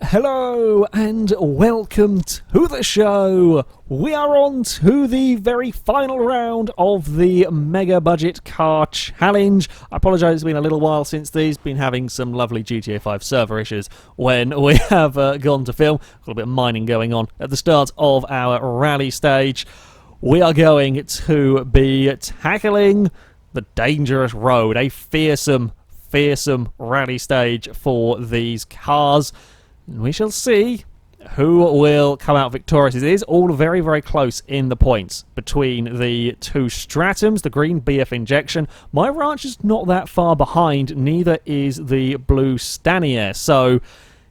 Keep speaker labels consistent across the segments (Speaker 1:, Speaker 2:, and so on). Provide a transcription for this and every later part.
Speaker 1: Hello and welcome to the show. We are on to the very final round of the Mega Budget Car Challenge. I apologise, it's been a little while since these. Been having some lovely GTA 5 server issues when we have gone to film. Got a bit of mining going on at the start of our rally stage. We are going to be tackling the dangerous road, a fearsome rally stage for these cars. We shall see who will come out victorious. It is all very, very close in the points between the two Stratums, the green BF Injection. My ranch is not that far behind, neither is the blue Stanier. So,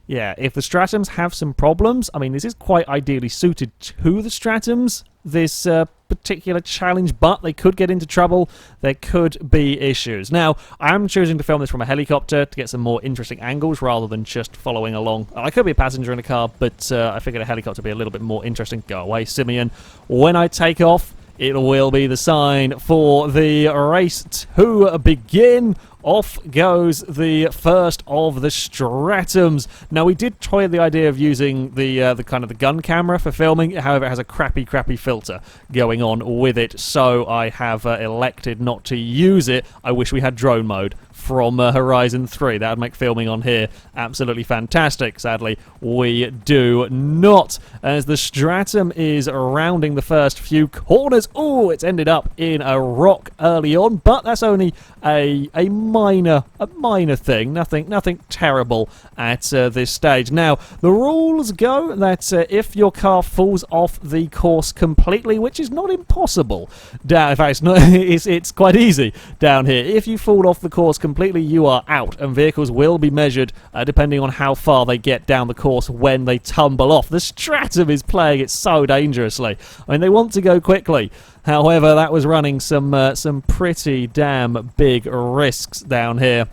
Speaker 1: yeah, if the Stratums have some problems, I mean, this is quite ideally suited to the Stratums, this particular challenge, but they could get into trouble. There could be issues. Now, I'm choosing to film this from a helicopter to get some more interesting angles rather than just following along. I could be a passenger in a car, but I figured a helicopter would be a little bit more interesting. Go away, Simeon. When I take off, it will be the sign for the race to begin. Off goes the first of the Stratums. Now, we did try the idea of using the kind of the gun camera for filming. However, it has a crappy filter going on with it, so I have elected not to use it. I wish we had drone mode from Horizon 3. That would make filming on here absolutely fantastic. Sadly, we do not. As the Stratum is rounding the first few corners. Oh, it's ended up in a rock early on, but that's only a minor thing. Nothing terrible at this stage. Now, the rules go that if your car falls off the course completely, which is not impossible, in fact, it's not. It's quite easy down here. If you fall off the course completely, you are out, and vehicles will be measured depending on how far they get down the course when they tumble off. The Stratum is playing it so dangerously. I mean, they want to go quickly. However, that was running some pretty damn big risks down here.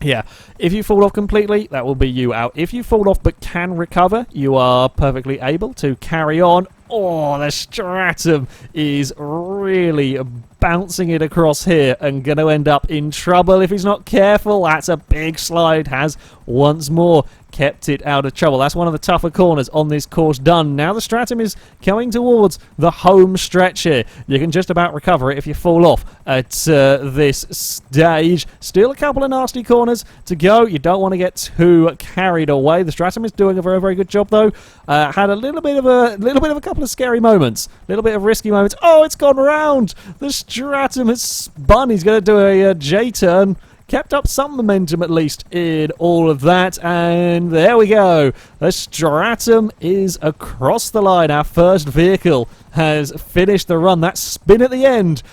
Speaker 1: Yeah, if you fall off completely, that will be you out. If you fall off but can recover, you are perfectly able to carry on. Oh, the Stratum is really bouncing it across here and going to end up in trouble if he's not careful. That's a big slide, has once more kept it out of trouble. That's one of the tougher corners on this course done. Now the Stratum is coming towards the home stretch here. You can just about recover it if you fall off at this stage. Still a couple of nasty corners to go. You don't want to get too carried away. The Stratum is doing a very, very good job though. Had a little bit of a couple of scary moments, a little bit of risky moments. Oh, it's gone round. The Stratum has spun. He's going to do a J-turn. Kept up some momentum, at least, in all of that. And there we go. The Stratum is across the line. Our first vehicle has finished the run. That spin at the end.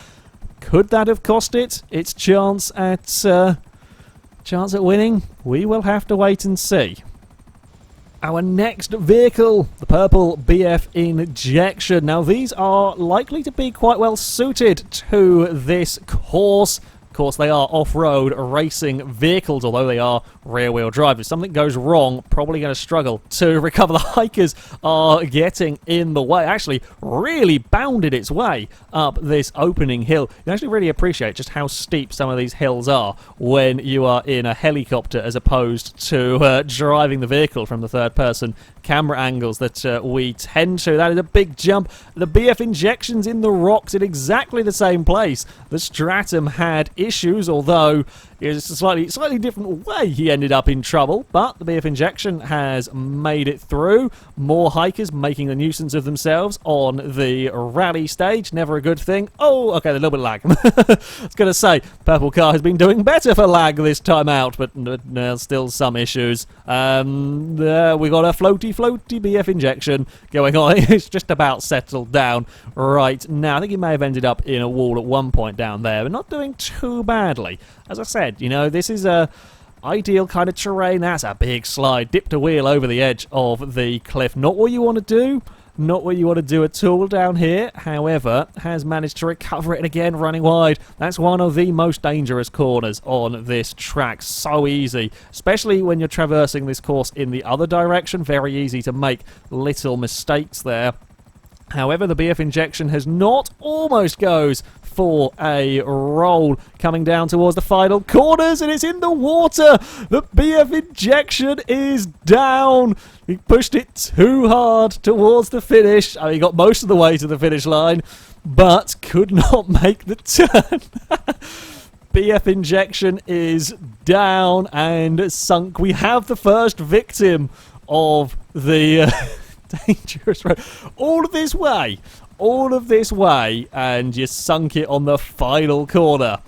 Speaker 1: Could that have cost it its chance at winning? We will have to wait and see. Our next vehicle, the purple BF Injection. Now, these are likely to be quite well suited to this course. Of course, they are off-road racing vehicles, although they are rear-wheel drive. If something goes wrong, probably going to struggle to recover. The hikers are getting in the way. Actually, really bounded its way up this opening hill. You actually really appreciate just how steep some of these hills are when you are in a helicopter as opposed to driving the vehicle from the third-person camera angles that we tend to. That is a big jump. The BF Injection's in the rocks in exactly the same place. The Stratum had issues, although it's a slightly different way he ended up in trouble, but the BF Injection has made it through. More hikers making a nuisance of themselves on the rally stage. Never a good thing. Oh, okay, a little bit of lag. I was going to say, purple car has been doing better for lag this time out, but still some issues. We got a floaty BF Injection going on. It's just about settled down right now. I think he may have ended up in a wall at one point down there, but not doing too badly. As I said, you know, this is a ideal kind of terrain. That's a big slide. Dipped a wheel over the edge of the cliff. Not what you want to do. Not what you want to do at all down here. However, has managed to recover it, and again running wide. That's one of the most dangerous corners on this track. So easy, especially when you're traversing this course in the other direction. Very easy to make little mistakes there. However, the BF Injection has not, almost goes for a roll, coming down towards the final corners, and it's in the water. The BF injection is down. He pushed it too hard towards the finish. He got most of the way to the finish line, but could not make the turn. BF injection is down and sunk. We have the first victim of the dangerous road. All of this way, and you sunk it on the final corner.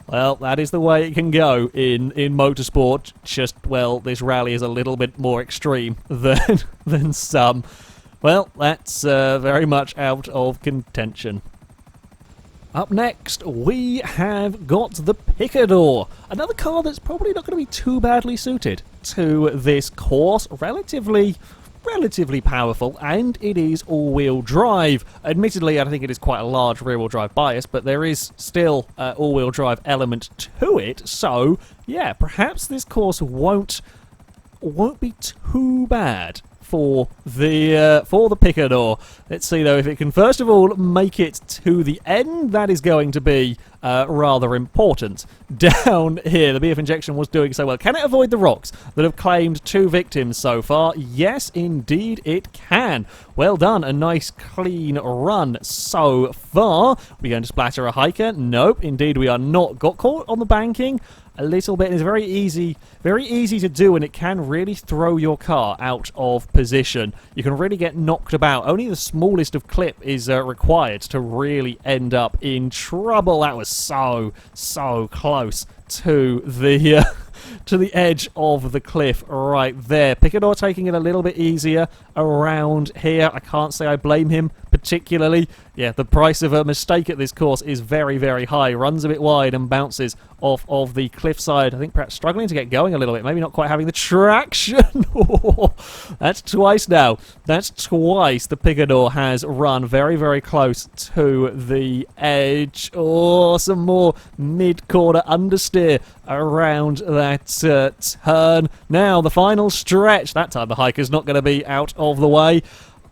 Speaker 1: Well, that is the way it can go in motorsport. Just, well, this rally is a little bit more extreme than some. Well, that's very much out of contention. Up next, we have got the Picador, another car that's probably not going to be too badly suited to this course. Relatively powerful, and it is all-wheel drive. Admittedly, I think it is quite a large rear-wheel drive bias, but there is still an all-wheel drive element to it. So, yeah, perhaps this course won't be too bad for the Picador. Let's see though if it can first of all make it to the end. That is going to be rather important. Down here, the BF injection was doing so well. Can it avoid the rocks that have claimed 2 victims so far? Yes, indeed it can. Well done. A nice clean run so far. We're going to splatter a hiker? Nope, indeed we are not. Got caught on the banking a little bit. It's very easy to do, and it can really throw your car out of position. You can really get knocked about. Only the smallest of clip is required to really end up in trouble. That was so close to the to the edge of the cliff right there. Picador taking it a little bit easier around here. I can't say I blame him particularly. Yeah, the price of a mistake at this course is very high. Runs a bit wide and bounces off of the cliffside. I think perhaps struggling to get going a little bit. Maybe not quite having the traction. That's twice now. That's twice the Picador has run very close to the edge. Oh, some more mid-corner understeer around that turn. Now, the final stretch. That time the hiker's not going to be out of the way.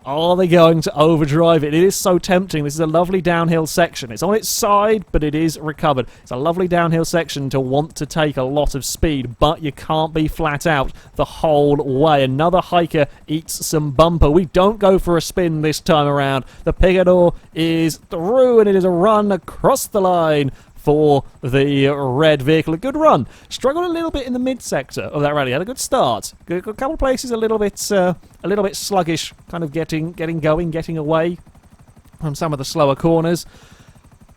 Speaker 1: Are they going to overdrive it? It is so tempting. This is a lovely downhill section. It's on its side, but it is recovered. It's a lovely downhill section to want to take a lot of speed, but you can't be flat out the whole way. Another hiker eats some bumper. We don't go for a spin this time around. The Picador is through, and it is a run across the line for the red vehicle. A good run. Struggled a little bit in the mid-sector of that rally. Had a good start. A couple of places a little bit sluggish, kind of getting going, getting away from some of the slower corners.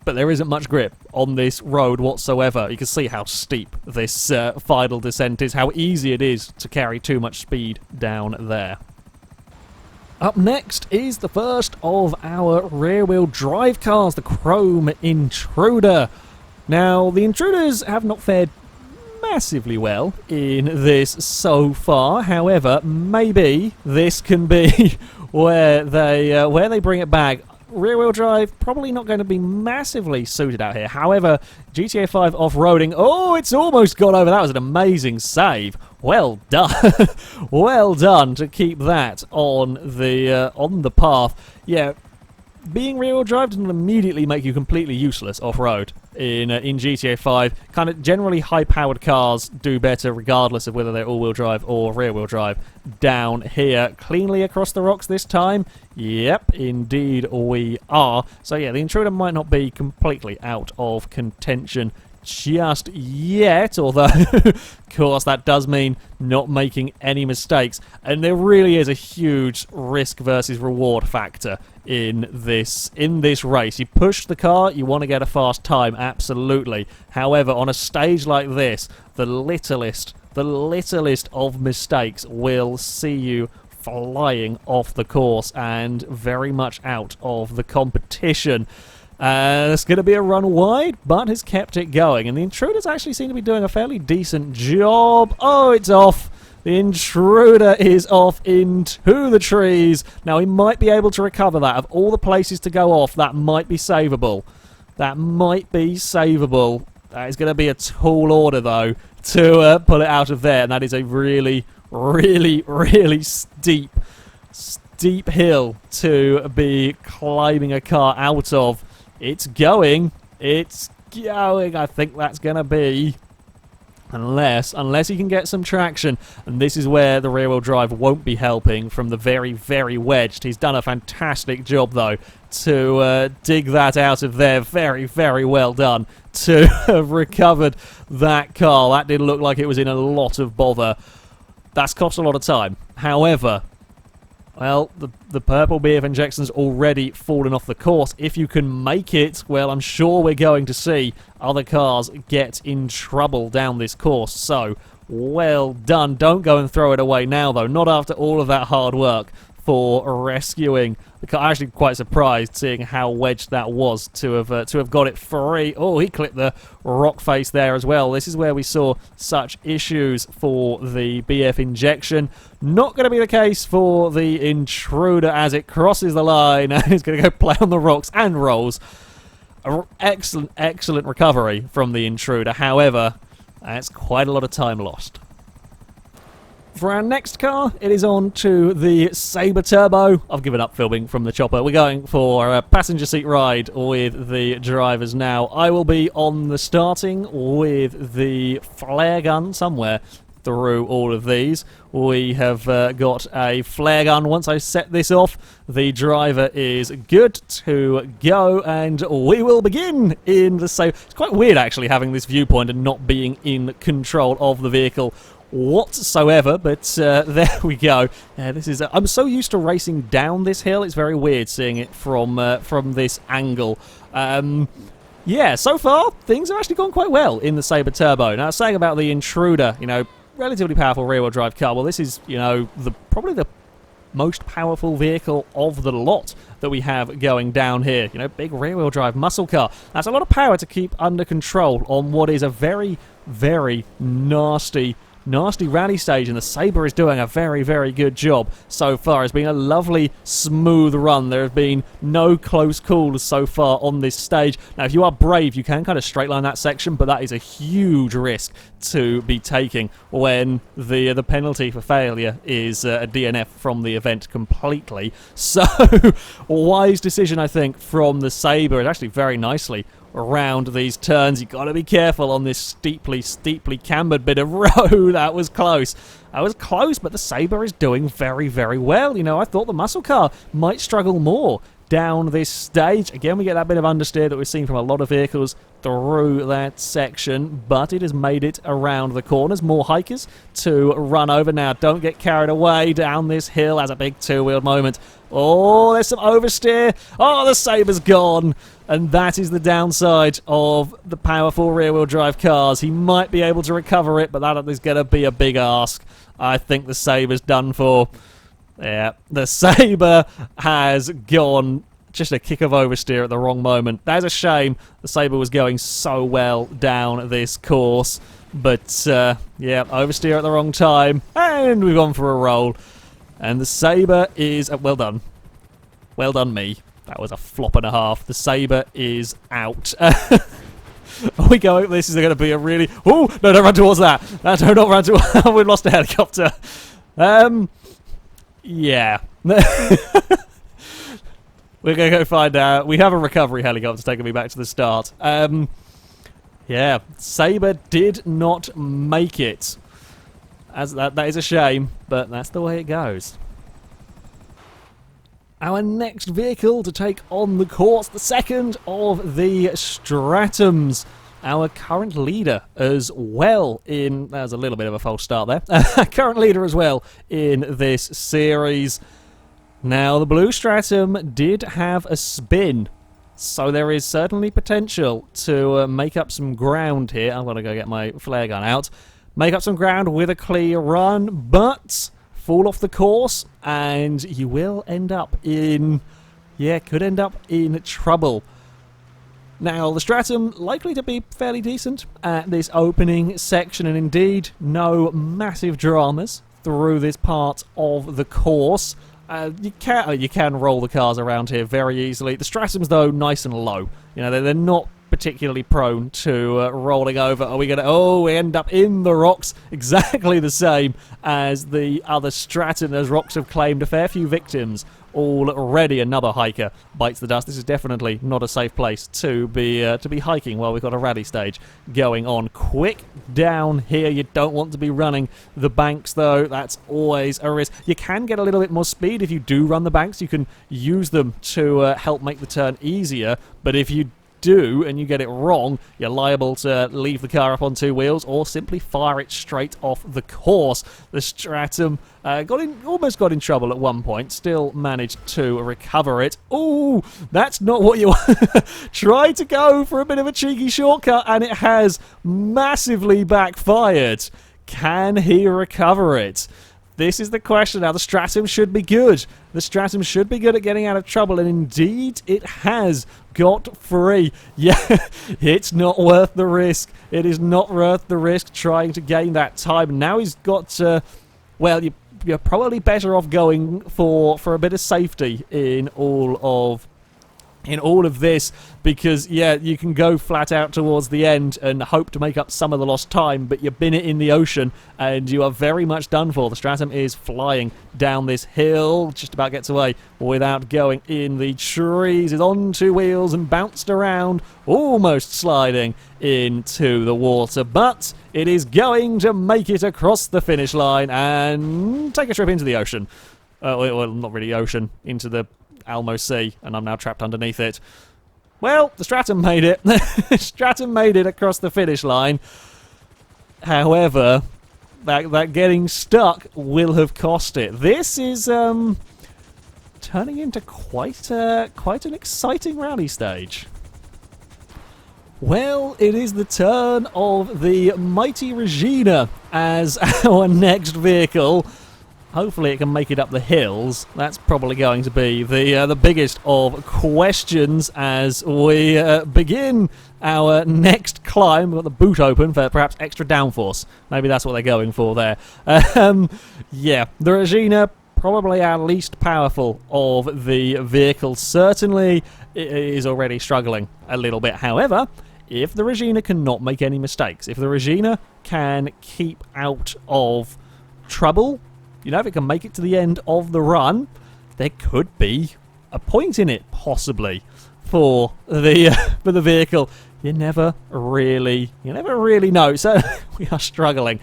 Speaker 1: But there isn't much grip on this road whatsoever. You can see how steep this final descent is, how easy it is to carry too much speed down there. Up next is the first of our rear-wheel drive cars, the Chrome Intruder. Now, the Intruders have not fared massively well in this so far. However, maybe this can be where they bring it back. Rear-wheel drive, probably not going to be massively suited out here. However, GTA 5 off-roading, oh, it's almost got over. That was an amazing save. Well done. Well done to keep that on the path. Yeah, being rear-wheel drive doesn't immediately make you completely useless off-road in GTA 5. Kind of generally high-powered cars do better regardless of whether they're all-wheel drive or rear-wheel drive. Down here, cleanly across the rocks this time. Yep, indeed we are. So yeah, the Intruder might not be completely out of contention just yet, although of course that does mean not making any mistakes, and there really is a huge risk versus reward factor in this race. You push the car, you want to get a fast time, absolutely. However, on a stage like this, the littlest of mistakes will see you flying off the course and very much out of the competition. It's going to be a run wide, but has kept it going. And the Intruders actually seem to be doing a fairly decent job. Oh, it's off. The Intruder is off into the trees. Now, he might be able to recover that. Of all the places to go off, that might be savable. That might be savable. That is going to be a tall order, though, to pull it out of there. And that is a really steep hill to be climbing a car out of. It's going. It's going. I think that's going to be... Unless he can get some traction. And this is where the rear-wheel drive won't be helping from the very, very wedged. He's done a fantastic job, though, to dig that out of there. Very, very well done to have recovered that car. That did look like it was in a lot of bother. That's cost a lot of time. However... Well, the purple BF injection's already fallen off the course. If you can make it, well, I'm sure we're going to see other cars get in trouble down this course. So, well done. Don't go and throw it away now, though. Not after all of that hard work for rescuing the car. I'm actually quite surprised seeing how wedged that was to have got it free. Oh, he clipped the rock face there as well. This is where we saw such issues for the BF injection. Not going to be the case for the intruder as it crosses the line and is going to go play on the rocks and rolls. Excellent, excellent recovery from the intruder. However, that's quite a lot of time lost. For our next car, it is on to the Sabre Turbo. I've given up filming from the chopper. We're going for a passenger seat ride with the drivers now. I will be on the starting with the flare gun somewhere through all of these. We have got a flare gun. Once I set this off, the driver is good to go, and we will begin in the Sabre. It's quite weird, actually, having this viewpoint and not being in control of the vehicle whatsoever, but there we go. This is I'm so used to racing down this hill, it's very weird seeing it from this angle. Yeah, so far things have actually gone quite well in the Sabre Turbo. Now, saying about the intruder, you know, relatively powerful rear-wheel drive car, well, this is, you know, probably the most powerful vehicle of the lot that we have going down here. You know, big rear-wheel drive muscle car. That's a lot of power to keep under control on what is a very, very nasty rally stage, and the Sabre is doing a very, very good job so far. It's been a lovely, smooth run. There have been no close calls so far on this stage. Now, if you are brave, you can kind of straight line that section, but that is a huge risk to be taking when the penalty for failure is a DNF from the event completely. So, wise decision, I think, from the Sabre. It's actually very nicely around these turns. You've got to be careful on this steeply cambered bit of road. That was close. But the Sabre is doing very, very well. You know, I thought the muscle car might struggle more down this stage. Again, we get that bit of understeer that we've seen from a lot of vehicles through that section, but it has made it around the corners. More hikers to run over now. Don't get carried away down this hill as a big two-wheeled moment. Oh, there's some oversteer. Oh, the Sabre's gone. And that is the downside of the powerful rear-wheel drive cars. He might be able to recover it, but that is going to be a big ask. I think the Sabre's done for. Yeah, the Sabre has gone. Just a kick of oversteer at the wrong moment. That's a shame. The Sabre was going so well down this course. But, yeah, oversteer at the wrong time. And we've gone for a roll. And the Sabre is... well done. Well done, me. That was a flop and a half. The Sabre is out. Are we going? This is going to be a really... Oh, no, don't run towards that. No, don't not run towards... We've lost a helicopter. Yeah. We're going to go find out. We have a recovery helicopter taking me back to the start. Yeah, Sabre did not make it. That is a shame, but that's the way it goes. Our next vehicle to take on the course, the second of the Stratums. Our current leader as well in... That was a little bit of a false start there. Current leader as well in this series. Now, the blue Stratum did have a spin, so there is certainly potential to make up some ground here. I'm going to go get my flare gun out. Make up some ground with a clear run, but fall off the course, and you will end up in... Yeah, could end up in trouble. Now, the Stratum likely to be fairly decent at this opening section, and indeed, no massive dramas through this part of the course. You can roll the cars around here very easily. The Stratums, though, nice and low. You know, they're not particularly prone to rolling over. Are we going to... Oh, we end up in the rocks. Exactly the same as the other Stratum. Those rocks have claimed a fair few victims already. Another hiker bites the dust. This is definitely not a safe place to be hiking while we've got a rally stage going on. Quick down here. You don't want to be running the banks, though. That's always a risk. You can get a little bit more speed if you do run the banks. You can use them to help make the turn easier, but if you do and you get it wrong, you're liable to leave the car up on two wheels or simply fire it straight off the course. The Stratum almost got in trouble at one point, still managed to recover it. Ooh, that's not what you want. Try to go for a bit of a cheeky shortcut and it has massively backfired. Can he recover it? This is the question now. The Stratum should be good. The Stratum should be good at getting out of trouble, and indeed it has got free. Yeah, it's not worth the risk. It is not worth the risk trying to gain that time. Now he's got, well, you're probably better off going for a bit of safety in all of this, because yeah, you can go flat out towards the end and hope to make up some of the lost time, but you bin it in the ocean and you are very much done for. The Stratum is flying down this hill, just about gets away without going in the trees, is on two wheels and bounced around, almost sliding into the water, but it is going to make it across the finish line and take a trip into the ocean. Well, not really ocean, into the Almo Sea, and I'm now trapped underneath it. Well, the Stratum made it. Stratum made it across the finish line. However, that getting stuck will have cost it. This is turning into quite an exciting rally stage. Well, it is the turn of the mighty Regina as our next vehicle. Hopefully it can make it up the hills. That's probably going to be the biggest of questions as we begin our next climb. We've got the boot open for perhaps extra downforce. Maybe that's what they're going for there. Yeah, the Regina, probably our least powerful of the vehicles. Certainly it is already struggling a little bit. However, if the Regina cannot make any mistakes, if the Regina can keep out of trouble, you know, if it can make it to the end of the run, there could be a point in it, possibly, for the vehicle. You never really know. So we are struggling.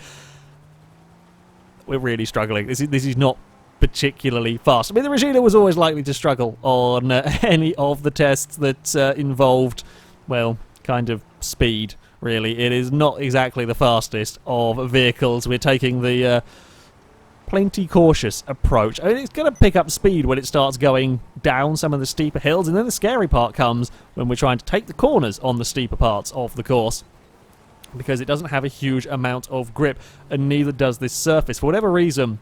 Speaker 1: We're really struggling. This is not particularly fast. I mean, the Regina was always likely to struggle on any of the tests that involved, well, kind of speed. Really, it is not exactly the fastest of vehicles. We're taking the plenty cautious approach. I mean, it's going to pick up speed when it starts going down some of the steeper hills, and then the scary part comes when we're trying to take the corners on the steeper parts of the course, because it doesn't have a huge amount of grip, and neither does this surface. For whatever reason,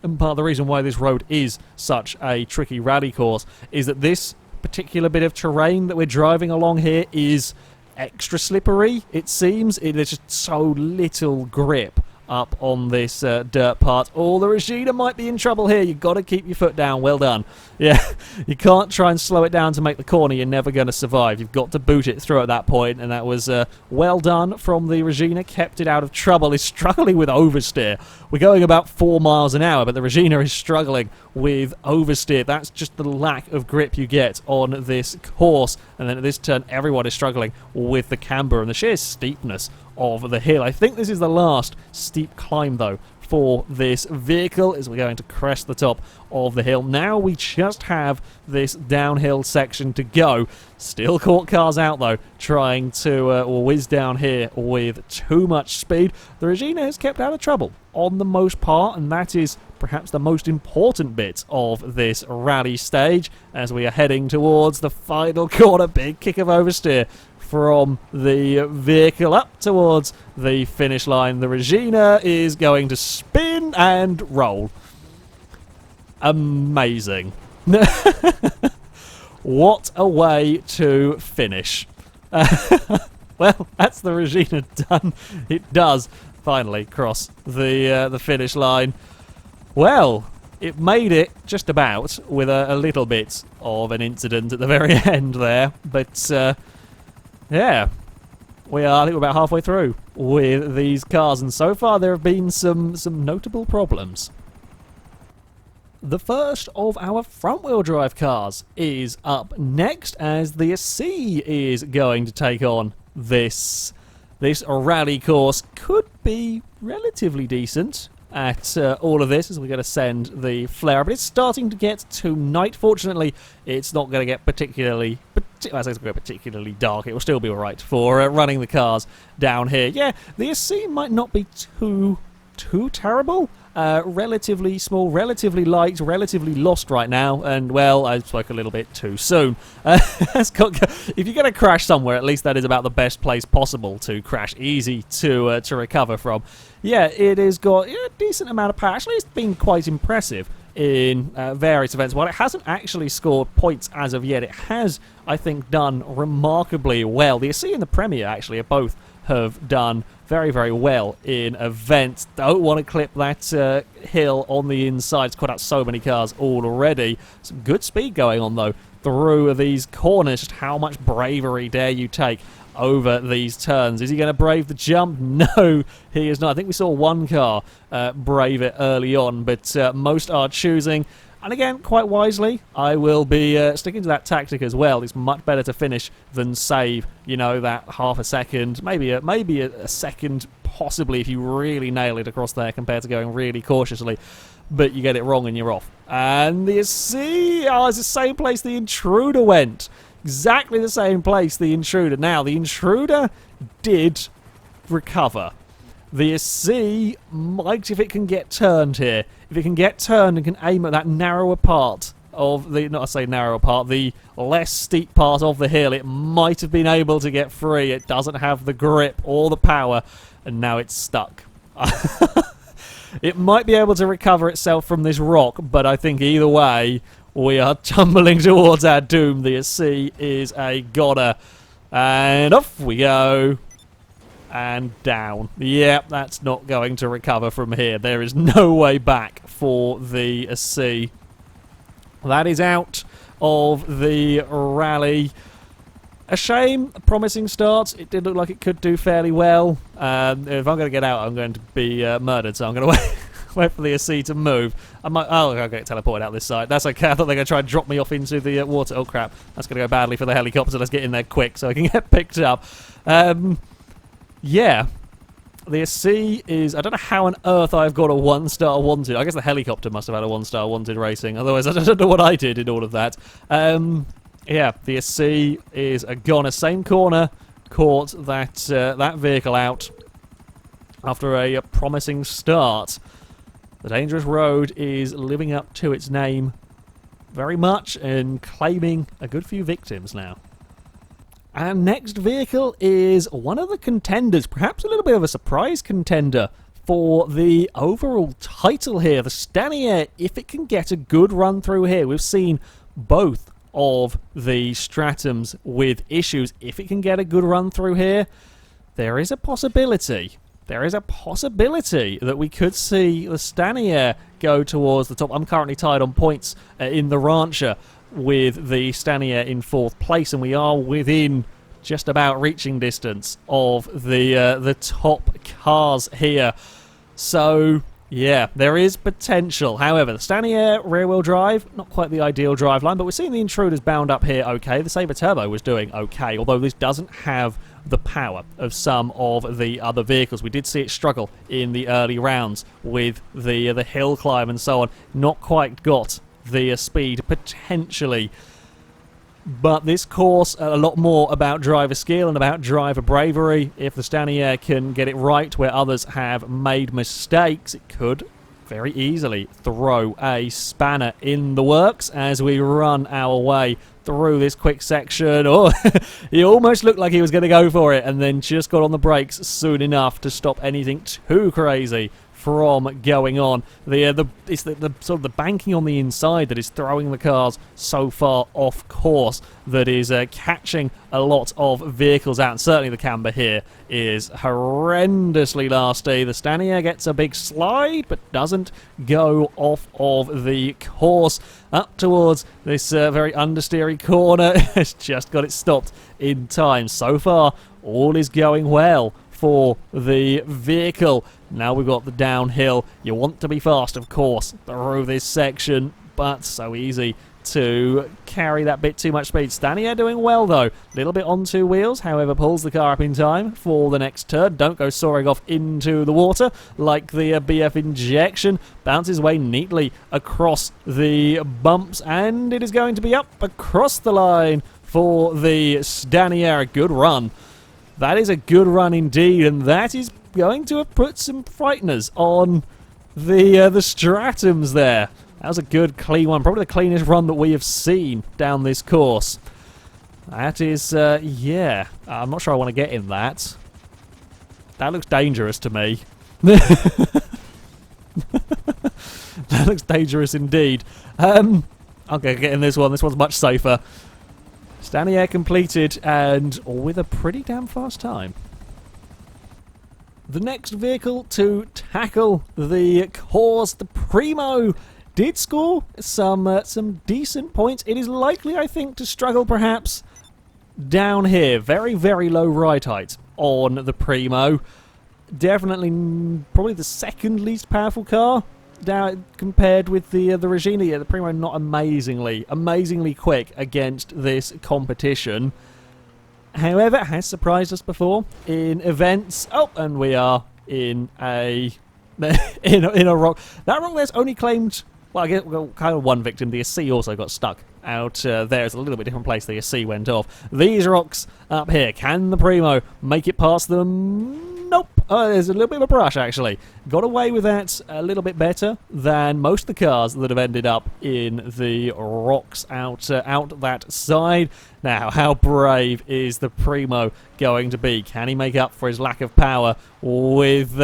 Speaker 1: and part of the reason why this road is such a tricky rally course is that this particular bit of terrain that we're driving along here is extra slippery, it seems. There's just so little grip up on this dirt part. Oh, the Regina might be in trouble here. You've got to keep your foot down. Well done. Yeah, you can't try and slow it down to make the corner. You're never going to survive. You've got to boot it through at that point, and that was well done from the Regina. Kept it out of trouble. Is struggling with oversteer. We're going about 4 miles an hour, but the Regina is struggling with oversteer. That's just the lack of grip you get on this course. And then at this turn, everyone is struggling with the camber and the sheer steepness of the hill. I think this is the last steep climb, though, for this vehicle, as we're going to crest the top of the hill. Now we just have this downhill section to go. Still caught cars out, though, trying to whiz down here with too much speed. The Regina has kept out of trouble on the most part, and that is perhaps the most important bit of this rally stage as we are heading towards the final corner. Big kick of oversteer from the vehicle up towards the finish line. The Regina is going to spin and roll. Amazing. What a way to finish. Well, that's the Regina done. It does finally cross the finish line. Well, it made it just about with a little bit of an incident at the very end there, but yeah, we are, I think we're about halfway through with these cars, and so far there have been some notable problems. The first of our front-wheel drive cars is up next, as the C is going to take on this rally course. Could be relatively decent at all of this, as we're going to send the flare, but it's starting to get to night. Fortunately, it's not going to get particularly dark. It will still be alright for running the cars down here. Yeah, the SC might not be too terrible. Relatively small, relatively light, relatively lost right now, and, well, I spoke a little bit too soon. If you're going to crash somewhere, at least that is about the best place possible to crash. Easy to recover from. Yeah, it has got a decent amount of power. Actually, it's been quite impressive in various events. While it hasn't actually scored points as of yet, it has, I think, done remarkably well. The SC and the Premier, actually, both have done very, very well in events. Don't want to clip that hill on the inside. It's caught out so many cars already. Some good speed going on, though, through these corners. Just how much bravery dare you take over these turns? Is he going to brave the jump? No, he is not. I think we saw one car brave it early on, but most are choosing, and again, quite wisely, I will be sticking to that tactic as well. It's much better to finish than save, that half a second, maybe a second, possibly, if you really nail it across there, compared to going really cautiously. But you get it wrong and you're off. And you see, it's the same place the Intruder went. Exactly the same place, the Intruder. Now, the Intruder did recover. The C might, if it can get turned here. If it can get turned and can aim at that narrower part of the, not to say narrower part, the less steep part of the hill, it might have been able to get free. It doesn't have the grip or the power, and now it's stuck. It might be able to recover itself from this rock, but I think either way, we are tumbling towards our doom. The C is a goner. And off we go. And down. Yep, that's not going to recover from here. There is no way back for the C. That is out of the rally. A shame. A promising start. It did look like it could do fairly well. If I'm going to get out, I'm going to be murdered, so I'm going to wait for the C to move. I'll get teleported out this side. That's okay. I thought they were going to try and drop me off into the water. Oh, crap. That's going to go badly for the helicopter. Let's get in there quick so I can get picked up. Yeah, the C is... I don't know how on earth I've got a 1-star wanted. I guess the helicopter must have had a 1-star wanted racing. Otherwise, I don't know what I did in all of that. Yeah, the C is a goner. Same corner caught that vehicle out after a promising start. The Dangerous Road is living up to its name very much and claiming a good few victims now. Our next vehicle is one of the contenders, perhaps a little bit of a surprise contender for the overall title here. The Stanier, if it can get a good run through here. We've seen both of the Stratums with issues. If it can get a good run through here, there is a possibility. There is a possibility that we could see the Stanier go towards the top. I'm currently tied on points in the Rancher with the Stanier in 4th place, and we are within just about reaching distance of the top cars here. So, yeah, there is potential. However, the Stanier rear-wheel drive, not quite the ideal drive line, but we're seeing the Intruders bound up here okay. The Sabre Turbo was doing okay, although this doesn't have the power of some of the other vehicles. We did see it struggle in the early rounds with the hill climb and so on. Not quite got the speed potentially, but this course a lot more about driver skill and about driver bravery. If the Stanier can get it right where others have made mistakes, it could very easily throw a spanner in the works as we run our way through this quick section. Oh, he almost looked like he was going to go for it and then just got on the brakes soon enough to stop anything too crazy from going on. It's the sort of the banking on the inside that is throwing the cars so far off course, that is catching a lot of vehicles out. And certainly the camber here is horrendously nasty. The Stanier gets a big slide, but doesn't go off of the course. Up towards this very understeery corner. Has just got it stopped in time. So far, all is going well for the vehicle. Now we've got the downhill. You want to be fast, of course, through this section, but so easy to carry that bit too much speed. Stanier doing well, though. A little bit on two wheels, however, pulls the car up in time for the next turn. Don't go soaring off into the water like the BF injection. Bounces way neatly across the bumps, and it is going to be up across the line for the Stanier. Good run. That is a good run indeed, and that is going to have put some frighteners on the Stratums there. That was a good, clean one. Probably the cleanest run that we have seen down this course. That is, yeah. I'm not sure I want to get in that. That looks dangerous to me. That looks dangerous indeed. I'm going to get in this one. This one's much safer. Stanier completed, and with a pretty damn fast time. The next vehicle to tackle the course, the Primo, did score some decent points. It is likely, I think, to struggle perhaps down here. Very, very low ride height on the Primo. Definitely probably the second least powerful car down compared with the Regina. Yeah, the Primo not amazingly quick against this competition. However, it has surprised us before in events. Oh, and we are in a in a rock. That rock there's only claimed, well, I guess kind of one victim. The SC also got stuck out there. It's a little bit different place. The SC went off. These rocks up here. Can the Primo make it past them? Nope. There's a little bit of a brush, actually. Got away with that a little bit better than most of the cars that have ended up in the rocks out that side. Now, how brave is the Primo going to be? Can he make up for his lack of power with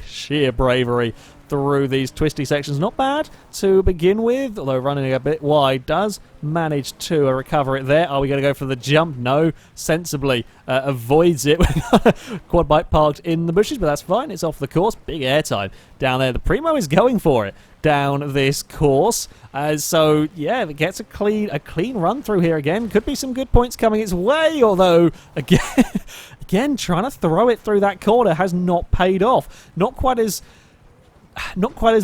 Speaker 1: sheer bravery through these twisty sections? Not bad to begin with, although running a bit wide does manage to recover it there. Are we going to go for the jump? No. Sensibly avoids it. Quad bike parked in the bushes, but that's fine. It's off the course. Big airtime down there. The Primo is going for it down this course. So, yeah, if it gets a clean run through here again, could be some good points coming its way, although, again, trying to throw it through that corner has not paid off. Not quite as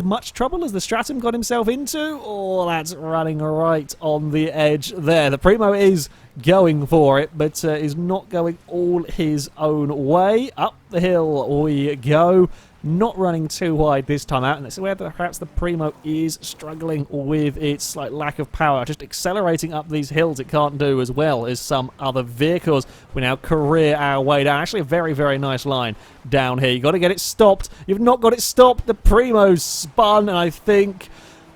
Speaker 1: much trouble as the Stratum got himself into. Oh, that's running right on the edge there. The Primo is going for it, but is not going all his own way. Up the hill we go. Not running too wide this time out, and this is where perhaps the Primo is struggling with its slight lack of power. Just accelerating up these hills it can't do as well as some other vehicles. We now career our way down. Actually a very, very nice line down here. You've got to get it stopped. You've not got it stopped. The Primo's spun, and I think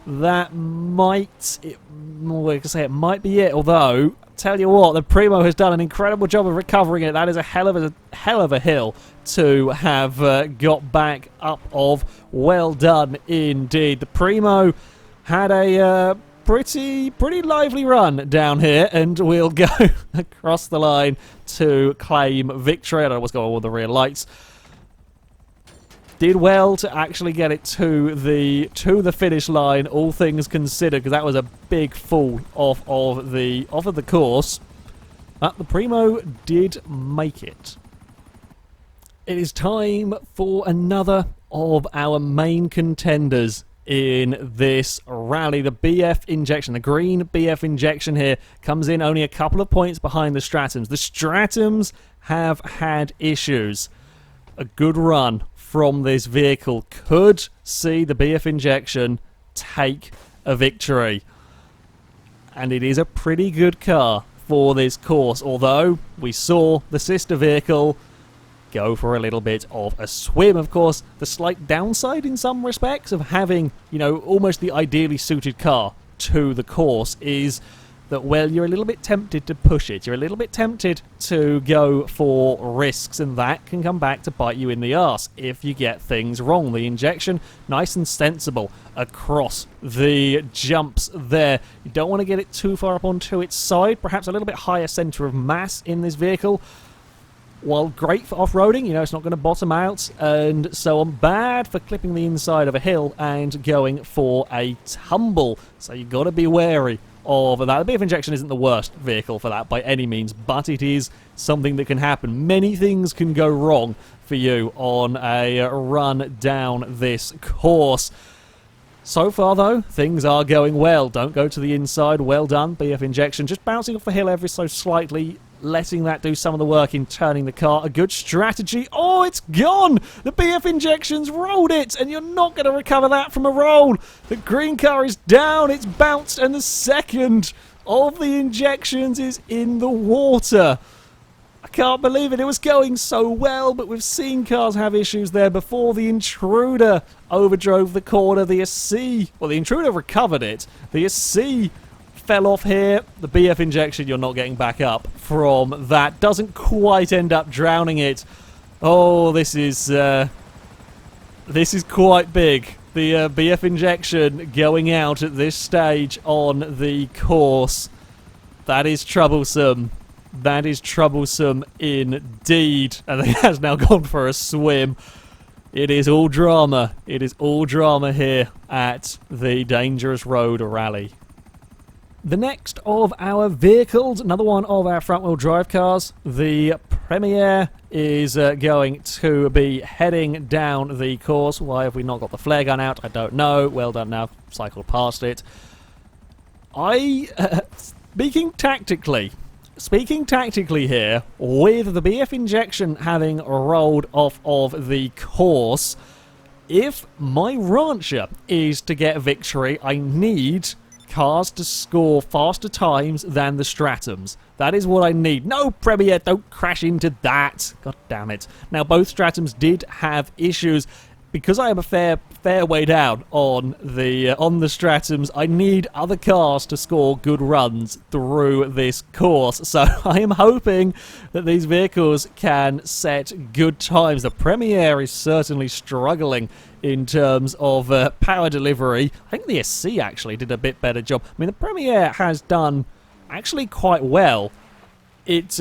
Speaker 1: that might be it, although tell you what, the Primo has done an incredible job of recovering it. That is a hell of a hill to have got back up of. Well done indeed. The Primo had a pretty lively run down here, and we'll go across the line to claim victory. I don't know what's going on with the rear lights. Did well to actually get it to the finish line, all things considered, because that was a big fall off of the course. But the Primo did make it. It is time for another of our main contenders in this rally. The BF injection, the green BF injection here, comes in only a couple of points behind the Stratums. The Stratums have had issues. A good run from this vehicle could see the BF injection take a victory. And it is a pretty good car for this course, although we saw the sister vehicle go for a little bit of a swim. Of course, the slight downside in some respects of having, almost the ideally suited car to the course is that, well, you're a little bit tempted to push it. You're a little bit tempted to go for risks, and that can come back to bite you in the arse if you get things wrong. The injection, nice and sensible across the jumps there. You don't want to get it too far up onto its side. Perhaps a little bit higher centre of mass in this vehicle. While great for off-roading, it's not going to bottom out and so on. Bad for clipping the inside of a hill and going for a tumble. So you've got to be wary of that. The BF Injection isn't the worst vehicle for that by any means, but it is something that can happen. Many things can go wrong for you on a run down this course. So far, though, things are going well. Don't go to the inside. Well done, BF Injection. Just bouncing off the hill ever so slightly, letting that do some of the work in turning the car. A good strategy. Oh, it's gone! The BF Injection's rolled it, and you're not going to recover that from a roll. The green car is down. It's bounced, and the second of the injections is in the water. I can't believe it. It was going so well, but we've seen cars have issues there before. The Intruder overdrove the corner. The SC, well, the Intruder recovered it. The SC fell off here. The BF Injection, you're not getting back up from that. Doesn't quite end up drowning it. Oh, this is quite big. The BF Injection going out at this stage on the course. That is troublesome. That is troublesome indeed. And it has now gone for a swim. It is all drama. It is all drama here at the Dangerous Road Rally. The next of our vehicles, another one of our front-wheel drive cars, the Premier, is going to be heading down the course. Why have we not got the flare gun out? I don't know. Well done now. Cycled past it. Speaking tactically here, with the BF Injection having rolled off of the course, if my Rancher is to get victory, I need cars to score faster times than the Stratums. That is what I need. No, Premier, don't crash into that. God damn it. Now, both Stratums did have issues. Because I am a fair way down on the Stratums, I need other cars to score good runs through this course. So I am hoping that these vehicles can set good times. The Premier is certainly struggling in terms of power delivery. I think the SC actually did a bit better job. I mean, the Premier has done actually quite well. It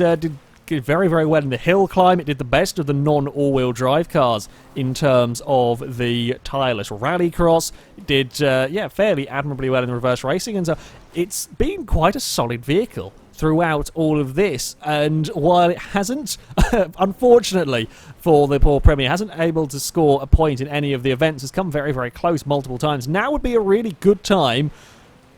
Speaker 1: did very, very well in the hill climb. It did the best of the non-all-wheel drive cars in terms of the tireless rallycross. It did, fairly admirably well in the reverse racing, and so it's been quite a solid vehicle throughout all of this. And while it hasn't, unfortunately for the poor Premier, hasn't able to score a point in any of the events, has come very, very close multiple times. Now would be a really good time.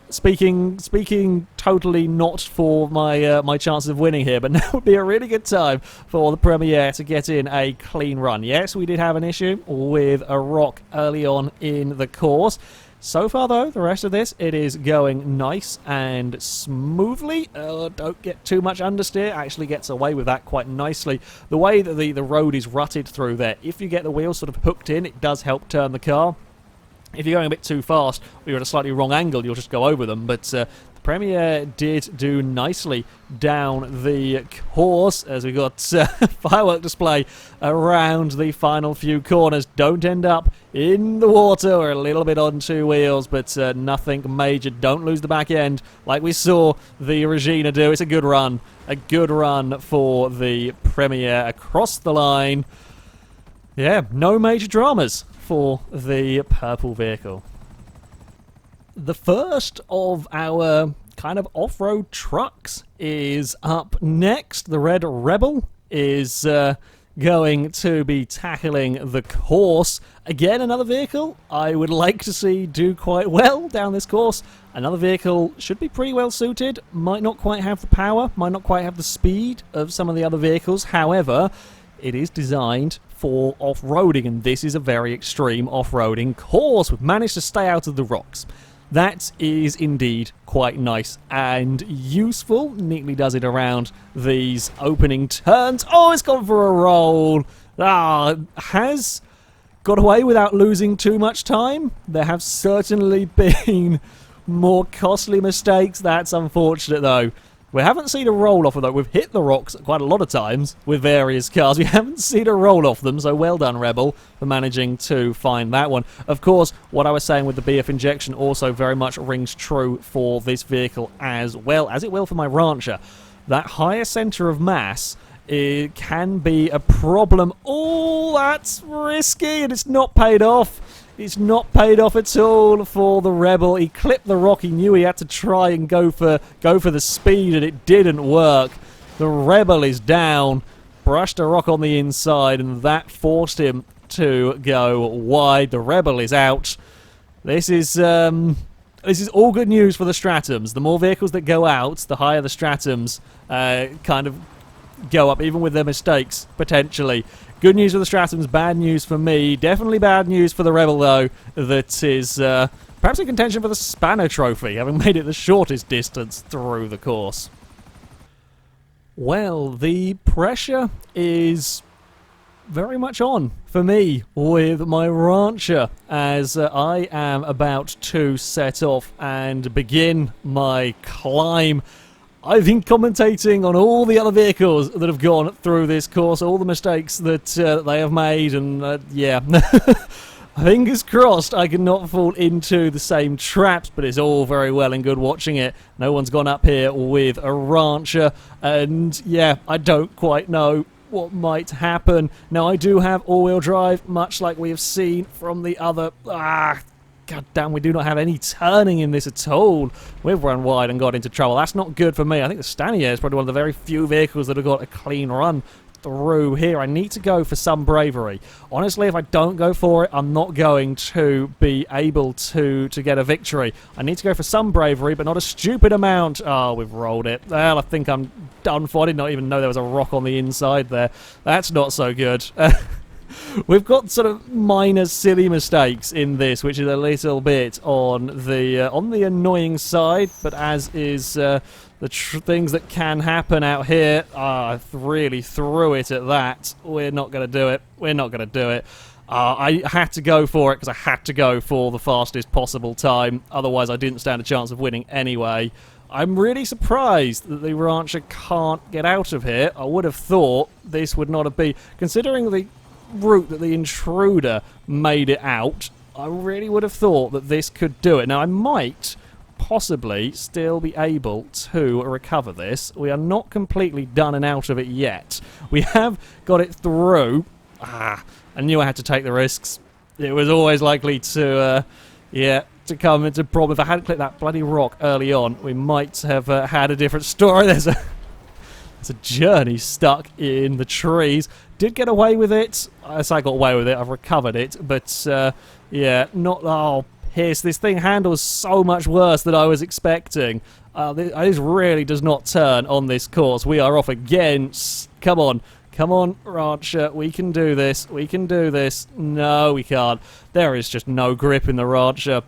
Speaker 1: Speaking totally not for my chances of winning here, but now would be a really good time for the Premier to get in a clean run. Yes, we did have an issue with a rock early on in the course. So far, though, the rest of this, it is going nice and smoothly. Don't get too much understeer. Actually gets away with that quite nicely. The way that the road is rutted through there, if you get the wheels sort of hooked in, it does help turn the car. If you're going a bit too fast, or you're at a slightly wrong angle, you'll just go over them. But the Premier did do nicely down the course as we got firework display around the final few corners. Don't end up in the water or a little bit on two wheels, but nothing major. Don't lose the back end like we saw the Regina do. It's a good run. A good run for the Premier across the line. Yeah, no major dramas for the purple vehicle. The first of our kind of off-road trucks is up next. The Red Rebel is going to be tackling the course. Again, another vehicle I would like to see do quite well down this course. Another vehicle should be pretty well suited. Might not quite have the power, might not quite have the speed of some of the other vehicles. However, it is designed for off-roading, and this is a very extreme off-roading course. We've managed to stay out of the rocks. That is indeed quite nice and useful. Neatly does it around these opening turns. Oh, it's gone for a roll. Has got away without losing too much time. There have certainly been more costly mistakes. That's unfortunate, though. We haven't seen a roll-off of that. We've hit the rocks quite a lot of times with various cars. We haven't seen a roll-off them, so well done, Rebel, for managing to find that one. Of course, what I was saying with the BF Injection also very much rings true for this vehicle as well, as it will for my Rancher. That higher centre of mass, it can be a problem. Oh, that's risky, and it's not paid off. It's not paid off at all for the Rebel. He clipped the rock. He knew he had to try and go for the speed, and it didn't work. The Rebel is down, brushed a rock on the inside, and that forced him to go wide. The Rebel is out. This is all good news for the Stratums. The more vehicles that go out, the higher the Stratums kind of go up, even with their mistakes, potentially. Good news for the Stratums, bad news for me. Definitely bad news for the Rebel, though, that is perhaps in contention for the Spanner Trophy, having made it the shortest distance through the course. Well, the pressure is very much on for me with my Rancher, as I am about to set off and begin my climb. I've been commentating on all the other vehicles that have gone through this course, all the mistakes that they have made, and yeah, fingers crossed I cannot fall into the same traps, but it's all very well and good watching it. No one's gone up here with a Rancher, and yeah, I don't quite know what might happen. Now, I do have all-wheel drive, much like we have seen from the other... God damn, we do not have any turning in this at all. We've run wide and got into trouble. That's not good for me. I think the Stanier is probably one of the very few vehicles that have got a clean run through here. I need to go for some bravery. Honestly, if I don't go for it, I'm not going to be able to get a victory. I need to go for some bravery, but not a stupid amount. Oh, we've rolled it. Well, I think I'm done for. I did not even know there was a rock on the inside there. That's not so good. We've got sort of minor silly mistakes in this, which is a little bit on the annoying side, but as is the things that can happen out here. I really threw it at that. We're not going to do it. We're not going to do it. I had to go for it because I had to go for the fastest possible time. Otherwise, I didn't stand a chance of winning anyway. I'm really surprised that the Rancher can't get out of here. I would have thought this would not have been... Considering the route that the Intruder made it out, I really would have thought that this could do it. Now, I might possibly still be able to recover this. We are not completely done and out of it yet. We have got it through. I knew I had to take the risks. It was always likely to come into problem. If I hadn't clicked that bloody rock early on, we might have had a different story. There's a journey stuck in the trees. Did get away with it. I say I got away with it. I've recovered it. But, yeah, not... Oh, piss. This thing handles so much worse than I was expecting. This really does not turn on this course. We are off again. Come on. Come on, Rancher. We can do this. We can do this. No, we can't. There is just no grip in the Rancher.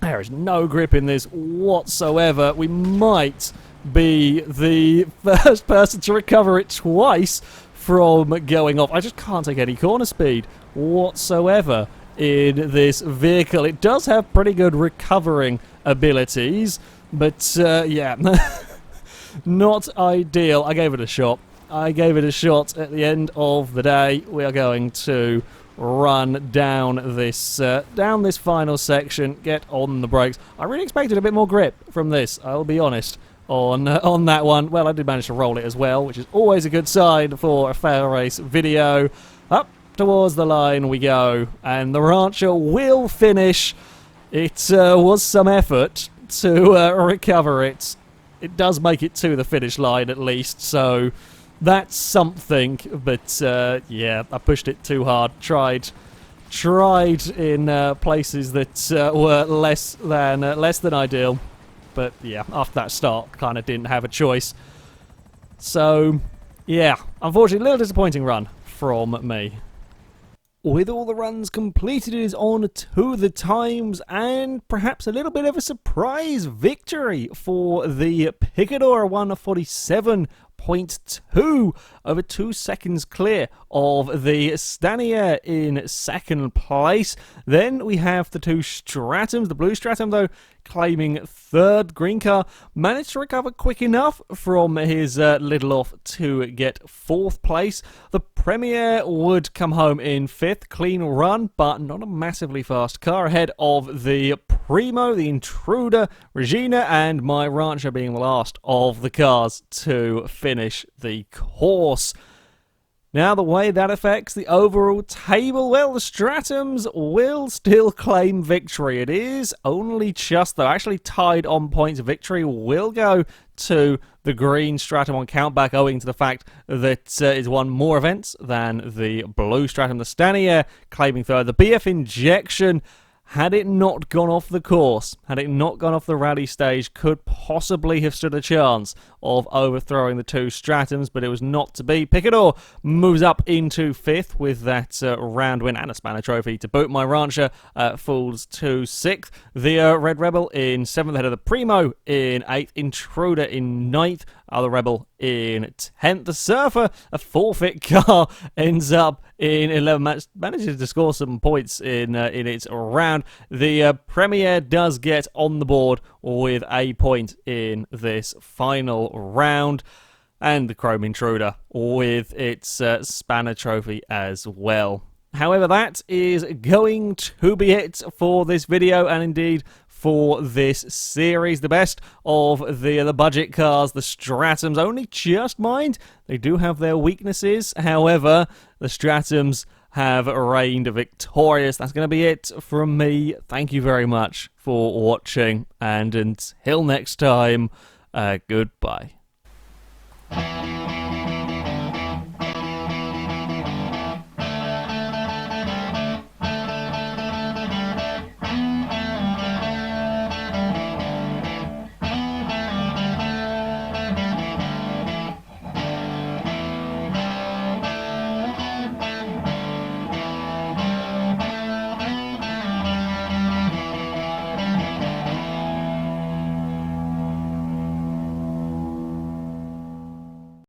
Speaker 1: There is no grip in this whatsoever. We might be the first person to recover it twice from going off. I just can't take any corner speed whatsoever in this vehicle. It does have pretty good recovering abilities, but yeah, not ideal. I gave it a shot. I gave it a shot. At the end of the day, we are going to run down this final section, get on the brakes. I really expected a bit more grip from this, I'll be honest. On that one. Well, I did manage to roll it as well, which is always a good sign for a FailRace video. Up towards the line we go, and the Rancher will finish. It was some effort to recover it. It does make it to the finish line at least, so that's something. But yeah, I pushed it too hard. Tried in places that were less than ideal. But yeah, after that start, kind of didn't have a choice. So, yeah, unfortunately, a little disappointing run from me. With all the runs completed, it is on to the times, and perhaps a little bit of a surprise victory for the Picador, 147.2, over 2 seconds clear of the Stanier in second place. Then we have the two Stratums, the blue Stratum though claiming third. Green car managed to recover quick enough from his little off to get fourth place. The Premier would come home in fifth, clean run, but not a massively fast car, ahead of the Primo, the Intruder, Regina, and my Rancher being the last of the cars to finish the course. Now, the way that affects the overall table, well, the Stratums will still claim victory. It is only just, though, actually tied on points. Victory will go to the green Stratum on countback, owing to the fact that it's won more events than the blue Stratum. The Stanier claiming third. The BF Injection, had it not gone off the course, had it not gone off the rally stage, could possibly have stood a chance of overthrowing the two Stratums, but it was not to be. Picador moves up into fifth with that round win and a Spanner Trophy to boot. My Rancher falls to sixth. The Red Rebel in seventh, ahead of the Primo in eighth. Intruder in ninth. Other Rebel in 10th. The Surfer, a forfeit car, ends up in 11th. Manages to score some points in its round. The Premier does get on the board with a point in this final round. And the Chrome Intruder with its Spanner Trophy as well. However, that is going to be it for this video, and indeed for this series. The best of the budget cars, the Stratums, only just mind they do have their weaknesses. However, the Stratums have reigned victorious. That's going to be it from me. Thank you very much for watching, and until next time, goodbye.